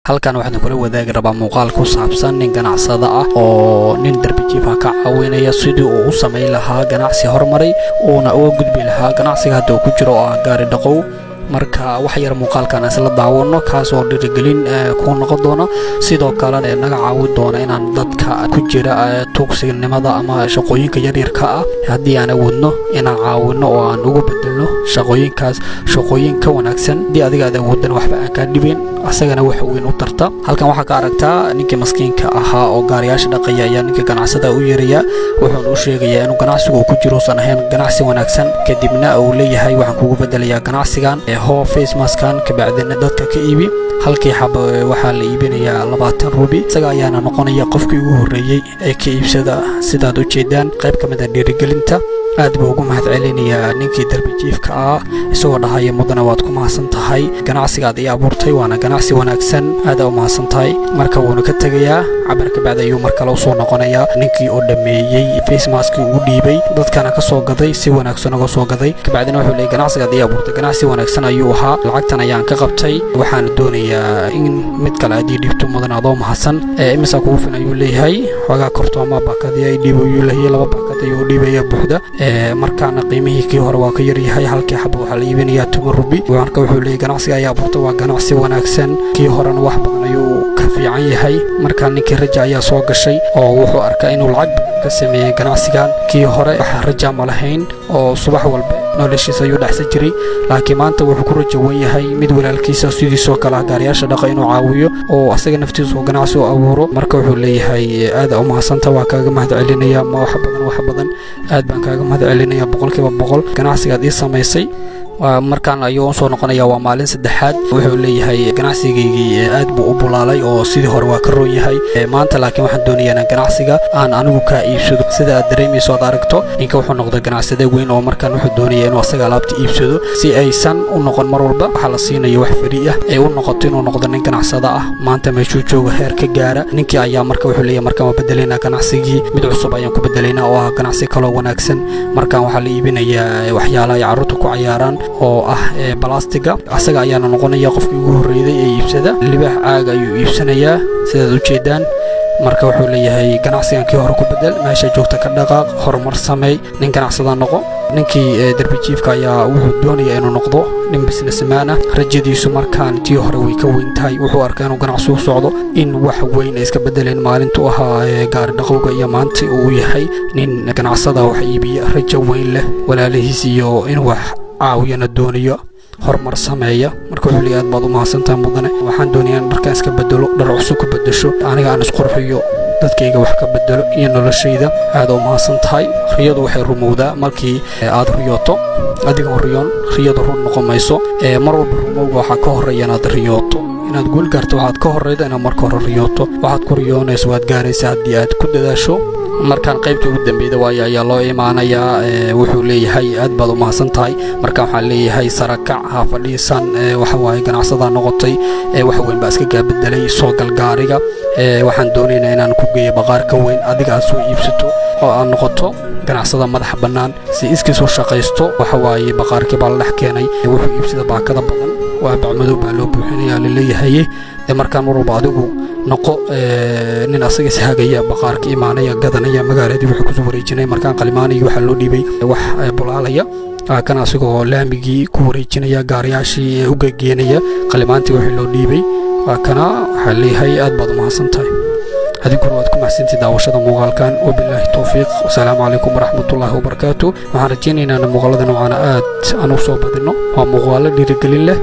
halkan waxaan kula wadaagi rabaa muuqaal ku saabsan nin ganacsada ah oo nin darbijiif ka caawinaya sidii uu u sameyn lahaa ganacsi horumaray oo uga gudbi lahaa ganacsiga hadda ku jiro oo gaari dhaqow marka wax yar muuqaalkan isla daawano kaas oo dhiirigelin ku noqon doona sidoo kale naga caawin doona inaan dadka ku jira tuugsignimada ama shaqooyinka yaryarka ah hadii aan awoodno inaan caawino oo aan ugu bedelno shaqooyinkaas shaqooyin ka wanaagsan hadii adiga awoodana waxba aan ka dhibin asagana wax weyn u tarta halkan waxa ka aragtaa ninkii maskiinka ahaa oo gaariyaasha dhaqaya ayaa ninka ganacsada u yeeraya wuxuu u sheegayaa inuu ganacsigu ku jiro san ahayn ganacsi wanaagsan kadibna uu leeyahay waxaan kugu bedelayaa ganacsigan هو فيس ماسكان كبعدنا دتك كإيبي halkii xabo waxa la iibinayaa 20 rubi isaga ayaana noqonaya qofkii ugu horeeyay ee ka iibsada sidaad u jeedaan qayb kamid ah dhiirigelinta aad buu ugu mahadcelinayaa ninkii darbijiifka ah isagoo dhahay mudana waad ku mahadsan tahay ganacsiga aad abuurtay waana ganacsi wanaagsan aad u mahadsan tahay marka uu ka tagayaa cabarka bacda ayuu markale u soo noqonayaa ninkii oo dhameeyay face mask uu dhiibay dadkana ka soo gaday si wanaagsan uga soo gaday kabacdina wuxuu leeyahay ganacsiga aad abuurtay ganacsi wanaagsan ayuu ahaa lacagtan ayaan ka qabtay waxaan doonayaa in mid kale aad dhibto mudana adoo mahadsan imisa kugu filan ayuu leeyahay waxa kortooma baakadii ay dhiibo ayuu leeyahay laba baakad ayuu dhiibaya buuxda markaana qiimihii kii hore waa ka yar yahay halkii xabo waxa la iibinayaa 10 rubi marka wuxuu leeyahay ganacsiga ayaa abuurtay waa ganacsi wanaagsan kii horena wax badan ayuu ka fiican yahay marka ninkii raja ayaa soo gashay oo wuxuu arkay inuu lacag ka sameeyay ganacsigan kii hore waxa raja ma lahayn oo subax walba noloshiisa ayuu dhaxsan jiray laakiin maanta wuxuu ku rajo weyn yahay mid walaalkiisa sidiisoo kala gaariyaasha dhaqa inuu caawiyo oo asaga naftiisu ganacsi u abuuro marka wuxuu leeyahay aad u mahadsantahay waa kaaga mahadcelinaya ma wax badan aad baan kaaga mahadcelinaya boqolkiiba boqol ganacsiga aad samaysay markaan ayuu soo noqonayaa waa maalin saddexaad wuxuu leeyahay ganacsigeygii aad buu u bulaalay oo sidii hore waa ka roon yahay maanta laakiin waxaan doonayaa ganacsiga aan anigu ka iibsado sida aad dareemayso aad aragto ninka wuxuu noqday ganacsade weyn oo markaan wuxuu doonayaa inuu asaga alaabta iibsado si aysan u noqon mar walba waxa la siinayo wax fari ah ee u noqoto inuu noqdo nin ganacsada ah maanta meeshuu joogo heer ka gaara ninkii ayaa marka wuxuu leeyahay markaan bedelayna ganacsigii mid cusub ayaan ku bedelaynaa oo ah ganacsi kale wanaagsan markaan waxa la iibinayaa waxyaalaha carruurtu ku ciyaaraan oo ah balastiga asaga ayaana noqonaya qofkii ugu horeeyay ee iibsada libaax caag ayuu iibsanayaa sidaad u jeedaan marka wuxuu leeyahay ganacsigan kii hore ku bedel meesha joogta ka dhaqaaq horumar sameey nin ganacsada noqo ninkii darbijiifka ayaa wuxuu doonayaa inuu noqdo nin businessman ah rajadiisu markaan tii hore way ka weyn tahay wuxuu arkay inuu ganacsi u socdo in wax weyn iska bedeleen maalintu ahaa gaari dhaqowga iyo maanta uu yahay nin ganacsada wax iibiya rajo weyn leh walaalihiis iyo in wax caawiyana doonayo horumar sameeya marka wuxuu leeyahay baad u mahadsantahay mudane waxaan doonayaa in dharka iska bedelo dhar cusub ku bedesho aniga aan isqurxiyo dadkayga wax ka bedelo iyo noloshayda aad u mahadsantahay riyadu waxay rumowdaa markii aad riyooto adiga riyadu run noqomayso mar walba rumowga waxa ka horeeya inaad riyooto inaad guul gaarto waxaad ka horeyda inaad marka hore riyooto waxaad ku riyoonayso waad gaaraysaa haddii aad ku dadaasho markaan qaybta ugu dambeeyay ayaa loo imaanayaa wuxuu leeyahay aad baad u mahadsantahay marka waxaan leeyahay sarakac ha fadhiisan waxa waaye ganacsada noqotay wax weyn baa iska gaabdelay soo galgaariga waxaan doonaynaa inaan ku geeyo baqaar ka weyn adiga aad soo iibsato oo aan noqoto ganacsada madax bannaan si iskiis u shaqaysto waxa waaye baqaarkii baa la dhex keenay wuxuu iibsada baakada badan waa bacmadow baa loo buuxinayaa la leeyahay markaan mar walba adigu noqo nin asaga ishagaya baqaarka imaanaya gadanaya magaaladii wuxuu ku soo wareejinay markaan qalimaanay waxa loo dhiibay wax bulaalaya kana asagoo laamigii ku wareejinaya gaariyaashii u geeynaya qalimaantii wixii loo dhiibay kana waxa leeyahay aad baad u mahadsantahay adigu waad ku mahadsantahay daawashada muuqaalkan wabillahi tawfiiq wassalaamu calaykum waraxmatullaahi wabarakaatuh waxaan rajaynaynaa muuqaalada noocan aad aan u soo badino waa muuqaalo dhiirigelin leh